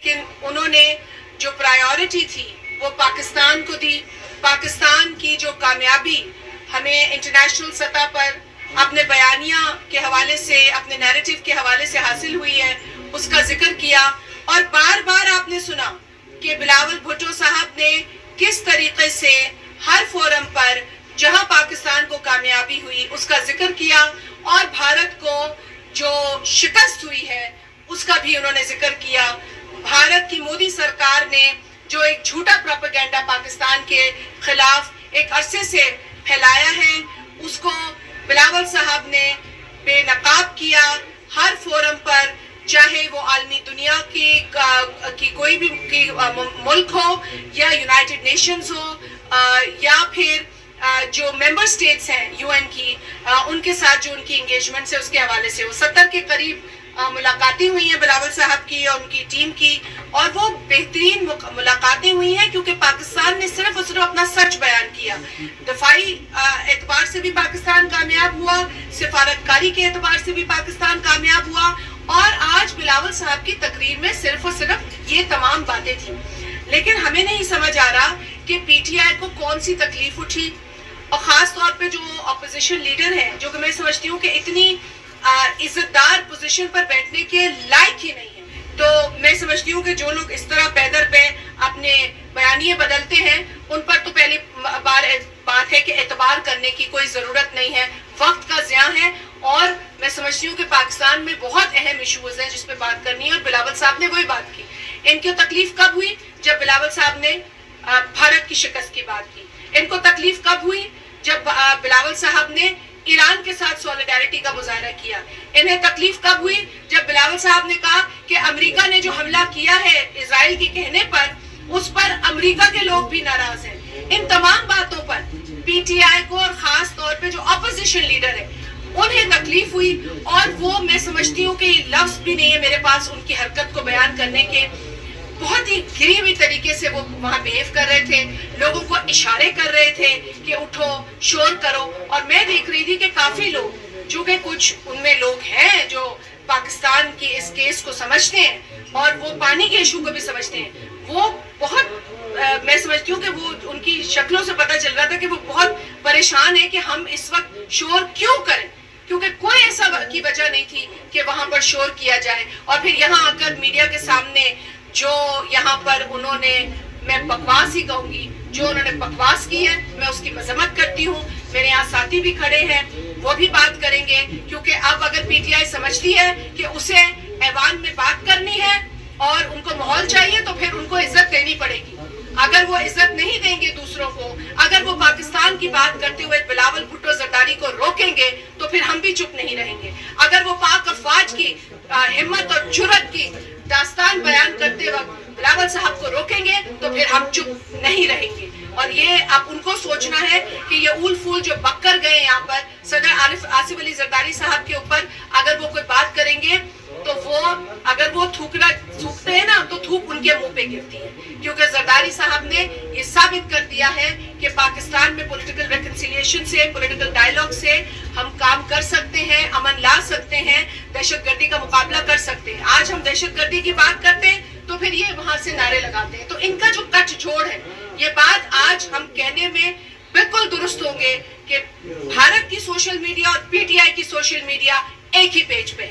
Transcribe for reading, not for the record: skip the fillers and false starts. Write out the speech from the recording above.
لیکن انہوں نے جو پرائیورٹی تھی وہ پاکستان کو دی. پاکستان کی جو کامیابی ہمیں انٹرنیشنل سطح پر اپنے بیانیہ کے حوالے سے، اپنے نیریٹو کے حوالے سے حاصل ہوئی ہے، اس کا ذکر کیا. اور بار بار آپ نے سنا کہ بلاول بھٹو صاحب نے کس طریقے سے ہر فورم پر جہاں پاکستان کو کامیابی ہوئی اس کا ذکر کیا، اور بھارت کو جو شکست ہوئی ہے اس کا بھی انہوں نے ذکر کیا. بھارت کی مودی سرکار نے جو ایک جھوٹا پروپیگنڈا پاکستان کے خلاف ایک عرصے سے پھیلایا ہے، اس کو بلاول صاحب نے بے نقاب کیا. ہر فورم پر، چاہے وہ عالمی دنیا کی کوئی بھی ملک ہو یا یونائٹڈ نیشنز ہو یا پھر جو ممبر سٹیٹس ہیں یو این کی، ان کے ساتھ جو ان کی انگیجمنٹس ہے اس کے حوالے سے وہ 70 کے قریب ملاقاتیں ہوئی ہیں بلاول صاحب کی اور ان کی ٹیم کی، اور وہ بہترین ملاقاتیں ہوئی ہیں کیونکہ پاکستان نے صرف اور صرف اپنا سچ بیان کیا. دفاعی اعتبار سے بھی پاکستان کامیاب ہوا، سفارتکاری کے اعتبار سے بھی پاکستان کامیاب ہوا، اور آج بلاول صاحب کی تقریر میں صرف اور صرف یہ تمام باتیں تھیں. لیکن ہمیں نہیں سمجھ آ رہا کہ پی ٹی آئی کو کون سی تکلیف اٹھی، اور خاص طور پہ جو اپوزیشن لیڈر ہیں، جو کہ میں سمجھتی ہوں کہ اتنی عزت دار پوزیشن پر بیٹھنے کے لائق ہی نہیں ہے. تو میں سمجھتی ہوں کہ جو لوگ اس طرح پیدر پہ اپنے بیانیے بدلتے ہیں ان پر تو پہلی بات ہے کہ اعتبار کرنے کی کوئی ضرورت نہیں ہے، وقت کا ضیاع ہے. اور میں سمجھتی ہوں کہ پاکستان میں بہت اہم ایشوز ہیں جس پہ بات کرنی ہے، اور بلاول صاحب نے وہی بات کی. ان کی تکلیف کب ہوئی؟ جب بلاول صاحب نے بھارت کی شکست کی بات کی. ان کو تکلیف کب ہوئی؟ جب بلاول صاحب نے ایران کے ساتھ سولیڈیرٹی کا مظاہرہ کیا. انہیں تکلیف کب ہوئی؟ جب بلاول صاحب نے کہا کہ امریکہ نے جو حملہ کیا ہے اسرائیل کے کہنے پر، اس پر امریکہ کے لوگ بھی ناراض ہیں. ان تمام باتوں پر پی ٹی آئی کو اور خاص طور پہ جو اپوزیشن لیڈر ہیں انہیں تکلیف ہوئی، اور وہ میں سمجھتی ہوں کہ یہ لفظ بھی نہیں ہے میرے پاس ان کی حرکت کو بیان کرنے کے. بہت ہی گری ہوئی طریقے سے وہ وہاں بیہیو کر رہے تھے، لوگوں کو اشارے کر رہے تھے کہ اٹھو شور کرو. اور میں دیکھ رہی تھی کہ کافی لوگ، جو کہ کچھ ان میں لوگ ہیں جو پاکستان کی اس کیس کو سمجھتے ہیں اور وہ پانی کے ایشو کو بھی سمجھتے ہیں، وہ بہت میں سمجھتی ہوں کہ وہ ان کی شکلوں سے پتہ چل رہا تھا کہ وہ بہت پریشان ہے کہ ہم اس وقت شور کیوں کریں، کیونکہ کوئی ایسا کی وجہ نہیں تھی کہ وہاں پر شور کیا جائے. اور پھر یہاں آ کر میڈیا کے سامنے جو یہاں پر انہوں نے، میں بکواس ہی کہوں گی، جو انہوں نے بکواس کی ہے میں اس کی مذمت کرتی ہوں. میرے یہاں ساتھی بھی کھڑے ہیں، وہ بھی بات کریں گے، کیونکہ اب اگر پی ٹی آئی سمجھتی ہے کہ اسے ایوان میں بات کرنی ہے اور ان کو ماحول چاہیے تو پھر ان کو عزت دینی پڑے گی. اگر وہ عزت نہیں دیں گے دوسروں کو، اگر وہ پاکستان کی بات کرتے ہوئے بلاول بھٹو زرداری کو روکیں گے تو پھر ہم بھی چپ نہیں رہیں گے. اگر وہ پاک افواج کی ہمت اور جرأت کی داستان بیان کرتے وقت بلاول صاحب کو روکیں گے تو پھر ہم چپ نہیں رہیں گے. اور یہ اب ان کو سوچنا ہے کہ یہ اول پھول جو بک کر گئے یہاں پر صدر آصف علی زرداری صاحب کے اوپر، اگر وہ کوئی بات کریں گے تو وہ اگر وہ تھوکتے ہیں نا تو تھوک ان کے منہ پہ گرتی ہے. کیونکہ زرداری صاحب نے یہ ثابت کر دیا ہے کہ پاکستان میں پولیٹیکل ریکنسیلیشن سے، پولیٹیکل ڈائیلاگ سے ہم کام کر سکتے ہیں، امن لا سکتے ہیں، دہشت گردی کا مقابلہ کر سکتے ہیں. آج ہم دہشت گردی کی بات کرتے ہیں تو پھر یہ وہاں سے نعرے لگاتے ہیں. تو ان کا جو کٹ جوڑ ہے، یہ بات آج ہم کہنے میں بالکل درست ہوں گے کہ بھارت کی سوشل میڈیا اور پی ٹی آئی کی سوشل میڈیا ایک ہی پیج پہ ہے.